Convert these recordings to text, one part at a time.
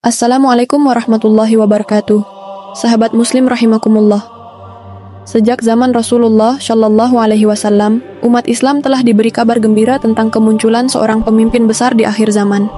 Assalamualaikum warahmatullahi wabarakatuh. Sahabat muslim rahimakumullah. Sejak zaman Rasulullah Shallallahu Alaihi Wasallam, umat Islam telah diberi kabar gembira tentang kemunculan seorang pemimpin besar di akhir zaman.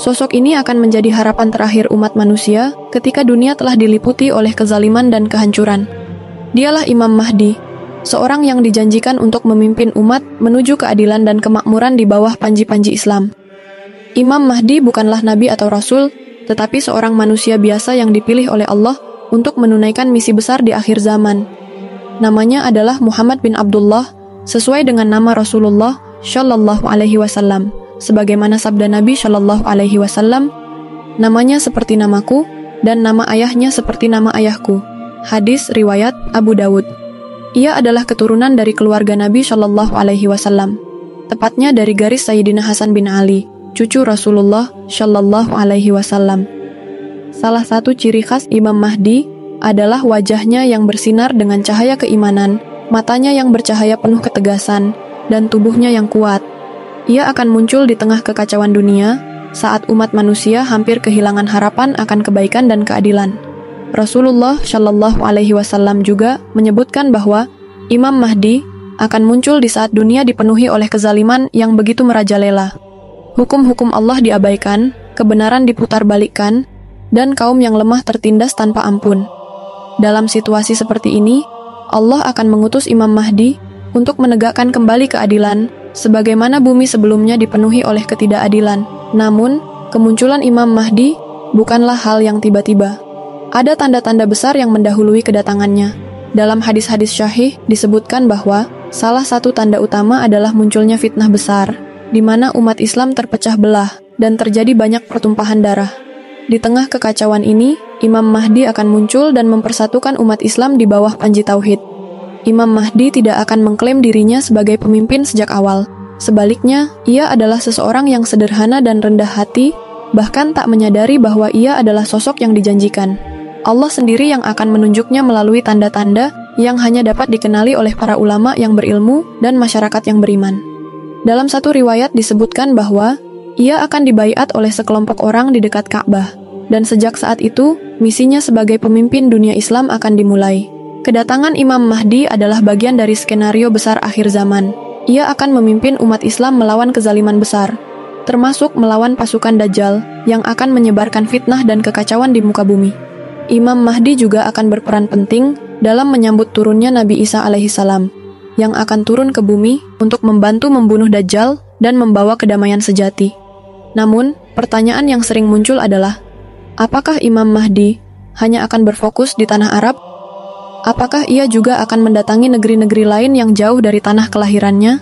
Sosok ini akan menjadi harapan terakhir umat manusia ketika dunia telah diliputi oleh kezaliman dan kehancuran. Dialah Imam Mahdi, seorang yang dijanjikan untuk memimpin umat menuju keadilan dan kemakmuran di bawah panji-panji Islam. Imam Mahdi bukanlah nabi atau rasul, tetapi seorang manusia biasa yang dipilih oleh Allah untuk menunaikan misi besar di akhir zaman. Namanya adalah Muhammad bin Abdullah, sesuai dengan nama Rasulullah Shallallahu Alaihi Wasallam. Sebagaimana sabda Nabi Shallallahu Alaihi Wasallam, namanya seperti namaku dan nama ayahnya seperti nama ayahku. Hadis riwayat Abu Dawud. Ia adalah keturunan dari keluarga Nabi Shallallahu Alaihi Wasallam, tepatnya dari garis Sayyidina Hasan bin Ali, cucu Rasulullah Shallallahu Alaihi Wasallam. Salah satu ciri khas Imam Mahdi adalah wajahnya yang bersinar dengan cahaya keimanan, matanya yang bercahaya penuh ketegasan, dan tubuhnya yang kuat. Ia akan muncul di tengah kekacauan dunia saat umat manusia hampir kehilangan harapan akan kebaikan dan keadilan. Rasulullah Shallallahu Alaihi Wasallam juga menyebutkan bahwa Imam Mahdi akan muncul di saat dunia dipenuhi oleh kezaliman yang begitu merajalela. Hukum-hukum Allah diabaikan, kebenaran diputarbalikkan, dan kaum yang lemah tertindas tanpa ampun. Dalam situasi seperti ini, Allah akan mengutus Imam Mahdi untuk menegakkan kembali keadilan, sebagaimana bumi sebelumnya dipenuhi oleh ketidakadilan. Namun, kemunculan Imam Mahdi bukanlah hal yang tiba-tiba. Ada tanda-tanda besar yang mendahului kedatangannya. Dalam hadis-hadis syahih disebutkan bahwa salah satu tanda utama adalah munculnya fitnah besar, di mana umat Islam terpecah belah dan terjadi banyak pertumpahan darah. Di tengah kekacauan ini, Imam Mahdi akan muncul dan mempersatukan umat Islam di bawah panji tauhid. Imam Mahdi tidak akan mengklaim dirinya sebagai pemimpin sejak awal. Sebaliknya, ia adalah seseorang yang sederhana dan rendah hati, bahkan tak menyadari bahwa ia adalah sosok yang dijanjikan. Allah sendiri yang akan menunjuknya melalui tanda-tanda yang hanya dapat dikenali oleh para ulama yang berilmu dan masyarakat yang beriman. Dalam satu riwayat disebutkan bahwa ia akan dibaiat oleh sekelompok orang di dekat Ka'bah, dan sejak saat itu, misinya sebagai pemimpin dunia Islam akan dimulai. Kedatangan Imam Mahdi adalah bagian dari skenario besar akhir zaman. Ia akan memimpin umat Islam melawan kezaliman besar, termasuk melawan pasukan Dajjal yang akan menyebarkan fitnah dan kekacauan di muka bumi. Imam Mahdi juga akan berperan penting dalam menyambut turunnya Nabi Isa alaihissalam, yang akan turun ke bumi untuk membantu membunuh Dajjal dan membawa kedamaian sejati. Namun, pertanyaan yang sering muncul adalah, apakah Imam Mahdi hanya akan berfokus di tanah Arab? Apakah ia juga akan mendatangi negeri-negeri lain yang jauh dari tanah kelahirannya?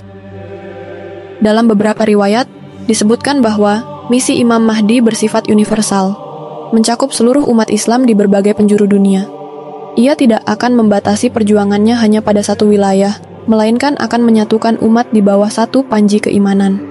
Dalam beberapa riwayat, disebutkan bahwa misi Imam Mahdi bersifat universal, mencakup seluruh umat Islam di berbagai penjuru dunia. Ia tidak akan membatasi perjuangannya hanya pada satu wilayah, melainkan akan menyatukan umat di bawah satu panji keimanan.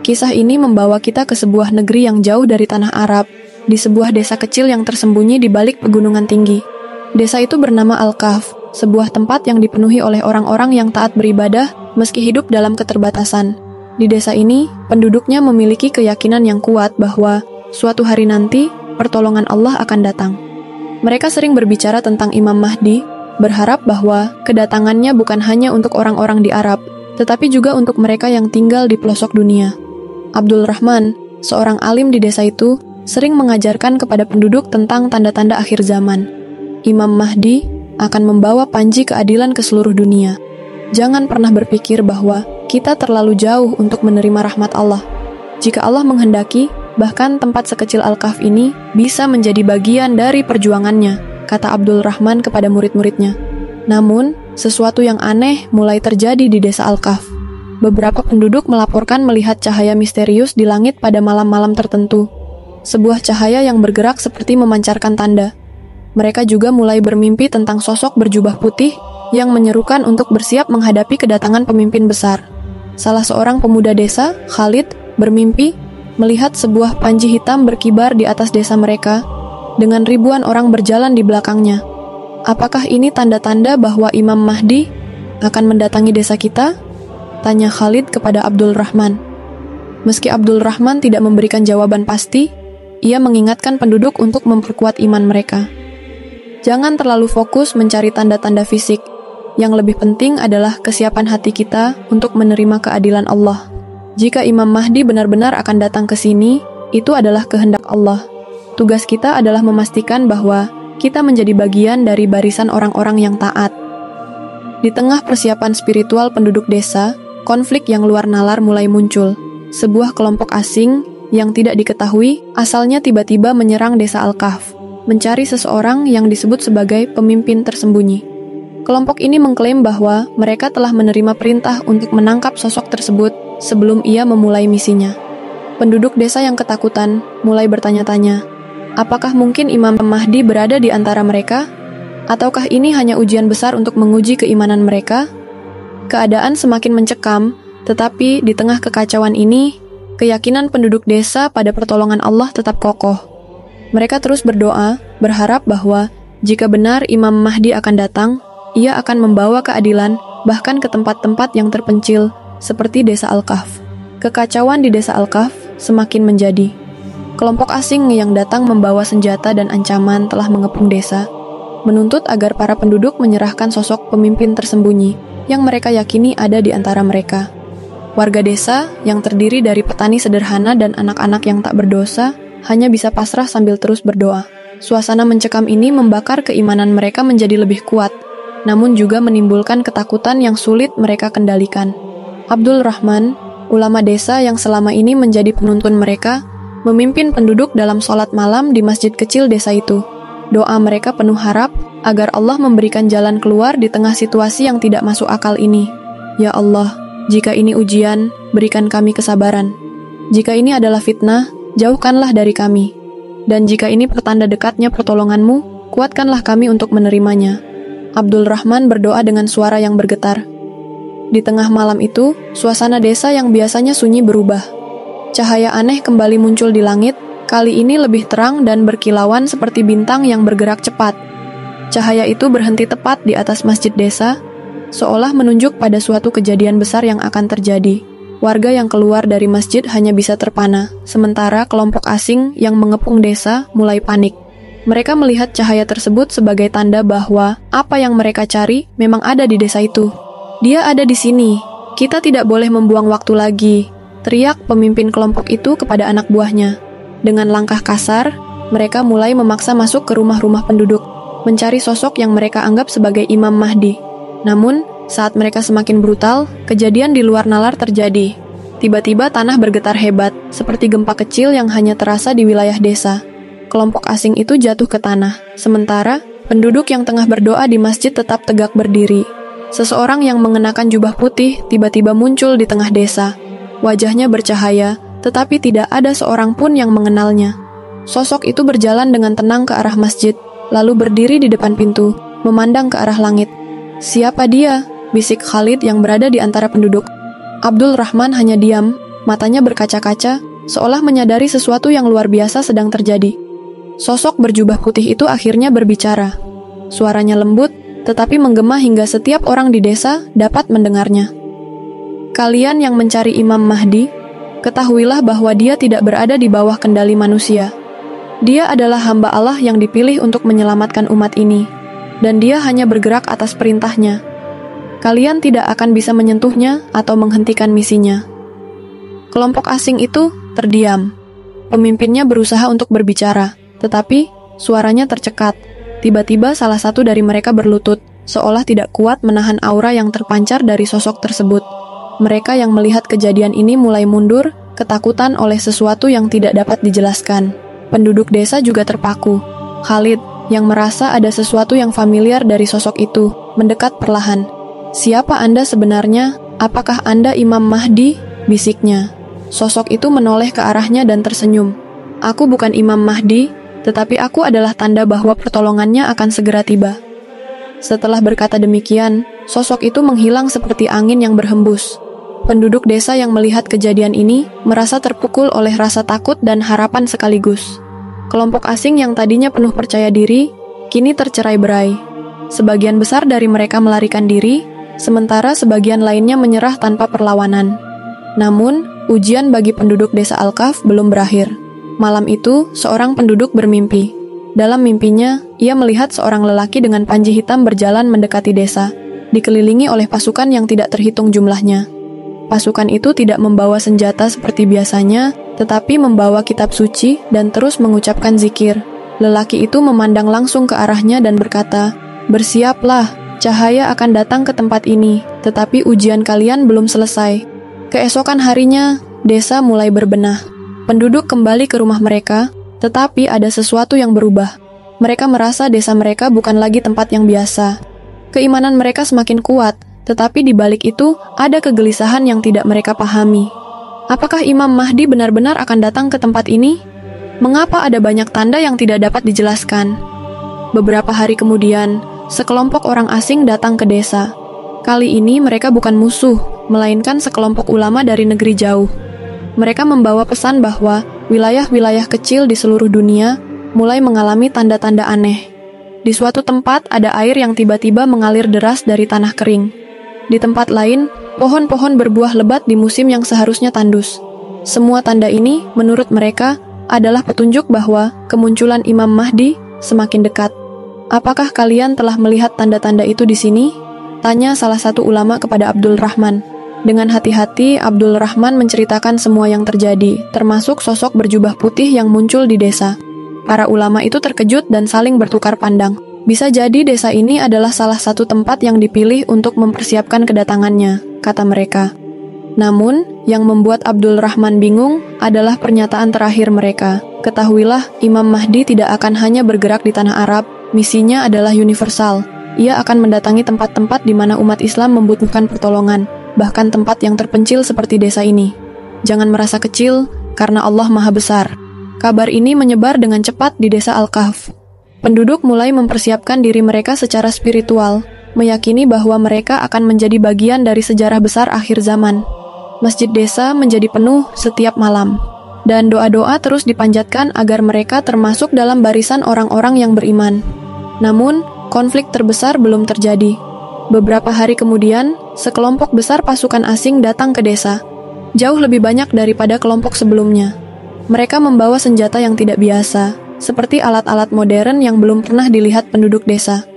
Kisah ini membawa kita ke sebuah negeri yang jauh dari tanah Arab, di sebuah desa kecil yang tersembunyi di balik pegunungan tinggi. Desa itu bernama Al-Kahf, sebuah tempat yang dipenuhi oleh orang-orang yang taat beribadah meski hidup dalam keterbatasan. Di desa ini, penduduknya memiliki keyakinan yang kuat bahwa suatu hari nanti, pertolongan Allah akan datang. Mereka sering berbicara tentang Imam Mahdi, berharap bahwa kedatangannya bukan hanya untuk orang-orang di Arab, tetapi juga untuk mereka yang tinggal di pelosok dunia. Abdul Rahman, seorang alim di desa itu, sering mengajarkan kepada penduduk tentang tanda-tanda akhir zaman. Imam Mahdi akan membawa panji keadilan ke seluruh dunia. Jangan pernah berpikir bahwa kita terlalu jauh untuk menerima rahmat Allah. Jika Allah menghendaki, bahkan tempat sekecil Al-Kahf ini bisa menjadi bagian dari perjuangannya, kata Abdul Rahman kepada murid-muridnya. Namun, sesuatu yang aneh mulai terjadi di desa Al-Kahf. Beberapa penduduk melaporkan melihat cahaya misterius di langit pada malam-malam tertentu. Sebuah cahaya yang bergerak seperti memancarkan tanda. Mereka juga mulai bermimpi tentang sosok berjubah putih yang menyerukan untuk bersiap menghadapi kedatangan pemimpin besar. Salah seorang pemuda desa, Khalid, bermimpi melihat sebuah panji hitam berkibar di atas desa mereka, dengan ribuan orang berjalan di belakangnya. Apakah ini tanda-tanda bahwa Imam Mahdi akan mendatangi desa kita? Tanya Khalid kepada Abdul Rahman. Meski Abdul Rahman tidak memberikan jawaban pasti, ia mengingatkan penduduk untuk memperkuat iman mereka. Jangan terlalu fokus mencari tanda-tanda fisik. Yang lebih penting adalah kesiapan hati kita untuk menerima keadilan Allah. Jika Imam Mahdi benar-benar akan datang ke sini, itu adalah kehendak Allah. Tugas kita adalah memastikan bahwa kita menjadi bagian dari barisan orang-orang yang taat. Di tengah persiapan spiritual penduduk desa, konflik yang luar nalar mulai muncul. Sebuah kelompok asing yang tidak diketahui asalnya tiba-tiba menyerang desa Al-Kahf, mencari seseorang yang disebut sebagai pemimpin tersembunyi. Kelompok ini mengklaim bahwa mereka telah menerima perintah untuk menangkap sosok tersebut sebelum ia memulai misinya. Penduduk desa yang ketakutan mulai bertanya-tanya, apakah mungkin Imam Mahdi berada di antara mereka? Ataukah ini hanya ujian besar untuk menguji keimanan mereka? Keadaan semakin mencekam, tetapi di tengah kekacauan ini, keyakinan penduduk desa pada pertolongan Allah tetap kokoh. Mereka terus berdoa, berharap bahwa jika benar Imam Mahdi akan datang, ia akan membawa keadilan bahkan ke tempat-tempat yang terpencil, seperti desa Al-Kahf. Kekacauan di desa Al-Kahf semakin menjadi. Kelompok asing yang datang membawa senjata dan ancaman telah mengepung desa, menuntut agar para penduduk menyerahkan sosok pemimpin tersembunyi yang mereka yakini ada di antara mereka. Warga desa yang terdiri dari petani sederhana dan anak-anak yang tak berdosa hanya bisa pasrah sambil terus berdoa. Suasana mencekam ini membakar keimanan mereka menjadi lebih kuat, namun juga menimbulkan ketakutan yang sulit mereka kendalikan. Abdul Rahman, ulama desa yang selama ini menjadi penuntun mereka, memimpin penduduk dalam sholat malam di masjid kecil desa itu. Doa mereka penuh harap agar Allah memberikan jalan keluar di tengah situasi yang tidak masuk akal ini. Ya Allah, jika ini ujian, berikan kami kesabaran. Jika ini adalah fitnah, jauhkanlah dari kami. Dan jika ini pertanda dekatnya pertolongan-Mu, kuatkanlah kami untuk menerimanya. Abdul Rahman berdoa dengan suara yang bergetar. Di tengah malam itu, suasana desa yang biasanya sunyi berubah. Cahaya aneh kembali muncul di langit, kali ini lebih terang dan berkilauan seperti bintang yang bergerak cepat. Cahaya itu berhenti tepat di atas masjid desa, seolah menunjuk pada suatu kejadian besar yang akan terjadi. Warga yang keluar dari masjid hanya bisa terpana, sementara kelompok asing yang mengepung desa mulai panik. Mereka melihat cahaya tersebut sebagai tanda bahwa apa yang mereka cari memang ada di desa itu. Dia ada di sini, kita tidak boleh membuang waktu lagi, teriak pemimpin kelompok itu kepada anak buahnya. Dengan langkah kasar, mereka mulai memaksa masuk ke rumah-rumah penduduk, mencari sosok yang mereka anggap sebagai Imam Mahdi. Namun, saat mereka semakin brutal, kejadian di luar nalar terjadi. Tiba-tiba tanah bergetar hebat, seperti gempa kecil yang hanya terasa di wilayah desa. Kelompok asing itu jatuh ke tanah, sementara penduduk yang tengah berdoa di masjid tetap tegak berdiri. Seseorang yang mengenakan jubah putih tiba-tiba muncul di tengah desa. Wajahnya bercahaya, tetapi tidak ada seorang pun yang mengenalnya. Sosok itu berjalan dengan tenang ke arah masjid, lalu berdiri di depan pintu, memandang ke arah langit. "Siapa dia?" bisik Khalid yang berada di antara penduduk. Abdul Rahman hanya diam, matanya berkaca-kaca, seolah menyadari sesuatu yang luar biasa sedang terjadi. Sosok berjubah putih itu akhirnya berbicara. Suaranya lembut, tetapi menggema hingga setiap orang di desa dapat mendengarnya. "Kalian yang mencari Imam Mahdi, ketahuilah bahwa dia tidak berada di bawah kendali manusia. Dia adalah hamba Allah yang dipilih untuk menyelamatkan umat ini, dan dia hanya bergerak atas perintahnya. Kalian tidak akan bisa menyentuhnya atau menghentikan misinya." Kelompok asing itu terdiam. Pemimpinnya berusaha untuk berbicara, tetapi suaranya tercekat. Tiba-tiba salah satu dari mereka berlutut, seolah tidak kuat menahan aura yang terpancar dari sosok tersebut. Mereka yang melihat kejadian ini mulai mundur, ketakutan oleh sesuatu yang tidak dapat dijelaskan. Penduduk desa juga terpaku. Khalid, yang merasa ada sesuatu yang familiar dari sosok itu, mendekat perlahan. "Siapa Anda sebenarnya? Apakah Anda Imam Mahdi?" bisiknya. Sosok itu menoleh ke arahnya dan tersenyum. "Aku bukan Imam Mahdi, tetapi aku adalah tanda bahwa pertolongannya akan segera tiba." Setelah berkata demikian, sosok itu menghilang seperti angin yang berhembus. Penduduk desa yang melihat kejadian ini merasa terpukul oleh rasa takut dan harapan sekaligus. Kelompok asing yang tadinya penuh percaya diri, kini tercerai-berai. Sebagian besar dari mereka melarikan diri, sementara sebagian lainnya menyerah tanpa perlawanan. Namun, ujian bagi penduduk desa Al-Kahf belum berakhir. Malam itu, seorang penduduk bermimpi. Dalam mimpinya, ia melihat seorang lelaki dengan panji hitam berjalan mendekati desa, dikelilingi oleh pasukan yang tidak terhitung jumlahnya. Pasukan itu tidak membawa senjata seperti biasanya, tetapi membawa kitab suci dan terus mengucapkan zikir. Lelaki itu memandang langsung ke arahnya dan berkata, "Bersiaplah, cahaya akan datang ke tempat ini, tetapi ujian kalian belum selesai." Keesokan harinya, desa mulai berbenah. Penduduk kembali ke rumah mereka, tetapi ada sesuatu yang berubah. Mereka merasa desa mereka bukan lagi tempat yang biasa. Keimanan mereka semakin kuat, tetapi di balik itu ada kegelisahan yang tidak mereka pahami. Apakah Imam Mahdi benar-benar akan datang ke tempat ini? Mengapa ada banyak tanda yang tidak dapat dijelaskan? Beberapa hari kemudian, sekelompok orang asing datang ke desa. Kali ini mereka bukan musuh, melainkan sekelompok ulama dari negeri jauh. Mereka membawa pesan bahwa wilayah-wilayah kecil di seluruh dunia mulai mengalami tanda-tanda aneh. Di suatu tempat ada air yang tiba-tiba mengalir deras dari tanah kering. Di tempat lain, pohon-pohon berbuah lebat di musim yang seharusnya tandus. Semua tanda ini, menurut mereka, adalah petunjuk bahwa kemunculan Imam Mahdi semakin dekat. "Apakah kalian telah melihat tanda-tanda itu di sini?" tanya salah satu ulama kepada Abdul Rahman. Dengan hati-hati, Abdul Rahman menceritakan semua yang terjadi, termasuk sosok berjubah putih yang muncul di desa. Para ulama itu terkejut dan saling bertukar pandang. Bisa jadi desa ini adalah salah satu tempat yang dipilih untuk mempersiapkan kedatangannya, kata mereka. Namun, yang membuat Abdul Rahman bingung adalah pernyataan terakhir mereka. "Ketahuilah, Imam Mahdi tidak akan hanya bergerak di tanah Arab, misinya adalah universal. Ia akan mendatangi tempat-tempat di mana umat Islam membutuhkan pertolongan, bahkan tempat yang terpencil seperti desa ini. Jangan merasa kecil, karena Allah Maha Besar." Kabar ini menyebar dengan cepat di desa Al-Kahf. Penduduk mulai mempersiapkan diri mereka secara spiritual, meyakini bahwa mereka akan menjadi bagian dari sejarah besar akhir zaman. Masjid desa menjadi penuh setiap malam, dan doa-doa terus dipanjatkan agar mereka termasuk dalam barisan orang-orang yang beriman. Namun, konflik terbesar belum terjadi. Beberapa hari kemudian, sekelompok besar pasukan asing datang ke desa, jauh lebih banyak daripada kelompok sebelumnya. Mereka membawa senjata yang tidak biasa, seperti alat-alat modern yang belum pernah dilihat penduduk desa.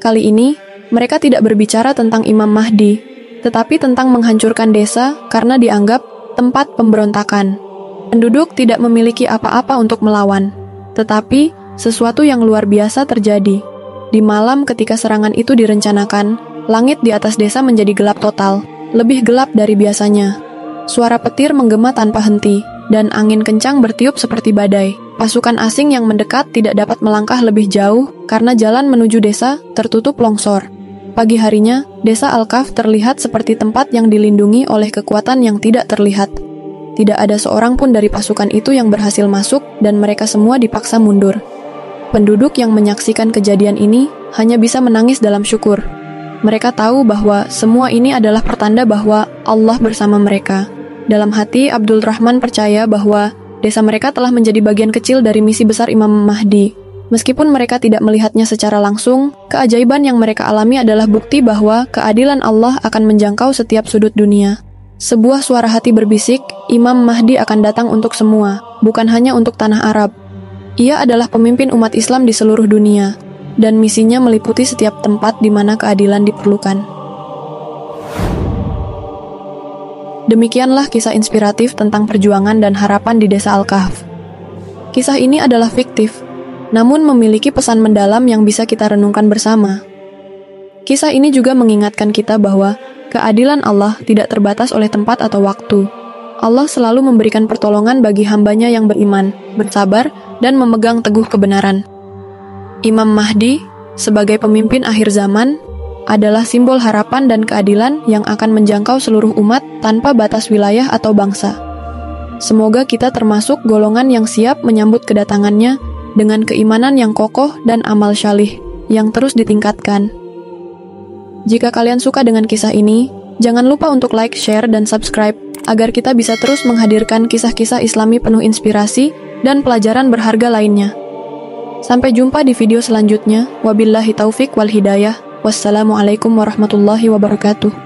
Kali ini, mereka tidak berbicara tentang Imam Mahdi, tetapi tentang menghancurkan desa karena dianggap tempat pemberontakan. Penduduk tidak memiliki apa-apa untuk melawan, tetapi sesuatu yang luar biasa terjadi. Di malam ketika serangan itu direncanakan, langit di atas desa menjadi gelap total, lebih gelap dari biasanya. Suara petir menggema tanpa henti, dan angin kencang bertiup seperti badai. Pasukan asing yang mendekat tidak dapat melangkah lebih jauh karena jalan menuju desa tertutup longsor. Pagi harinya, desa Al-Kahf terlihat seperti tempat yang dilindungi oleh kekuatan yang tidak terlihat. Tidak ada seorang pun dari pasukan itu yang berhasil masuk dan mereka semua dipaksa mundur. Penduduk yang menyaksikan kejadian ini hanya bisa menangis dalam syukur. Mereka tahu bahwa semua ini adalah pertanda bahwa Allah bersama mereka. Dalam hati, Abdul Rahman percaya bahwa desa mereka telah menjadi bagian kecil dari misi besar Imam Mahdi. Meskipun mereka tidak melihatnya secara langsung, keajaiban yang mereka alami adalah bukti bahwa keadilan Allah akan menjangkau setiap sudut dunia. Sebuah suara hati berbisik, Imam Mahdi akan datang untuk semua, bukan hanya untuk tanah Arab. Ia adalah pemimpin umat Islam di seluruh dunia, dan misinya meliputi setiap tempat di mana keadilan diperlukan. Demikianlah kisah inspiratif tentang perjuangan dan harapan di desa Al-Kahf. Kisah ini adalah fiktif, namun memiliki pesan mendalam yang bisa kita renungkan bersama. Kisah ini juga mengingatkan kita bahwa keadilan Allah tidak terbatas oleh tempat atau waktu. Allah selalu memberikan pertolongan bagi hambanya yang beriman, bersabar, dan memegang teguh kebenaran. Imam Mahdi, sebagai pemimpin akhir zaman, adalah simbol harapan dan keadilan yang akan menjangkau seluruh umat tanpa batas wilayah atau bangsa. Semoga kita termasuk golongan yang siap menyambut kedatangannya dengan keimanan yang kokoh dan amal syalih yang terus ditingkatkan. Jika kalian suka dengan kisah ini, jangan lupa untuk like, share, dan subscribe agar kita bisa terus menghadirkan kisah-kisah Islami penuh inspirasi dan pelajaran berharga lainnya. Sampai jumpa di video selanjutnya. Wabillahi taufik wal hidayah. Wassalamualaikum warahmatullahi wabarakatuh.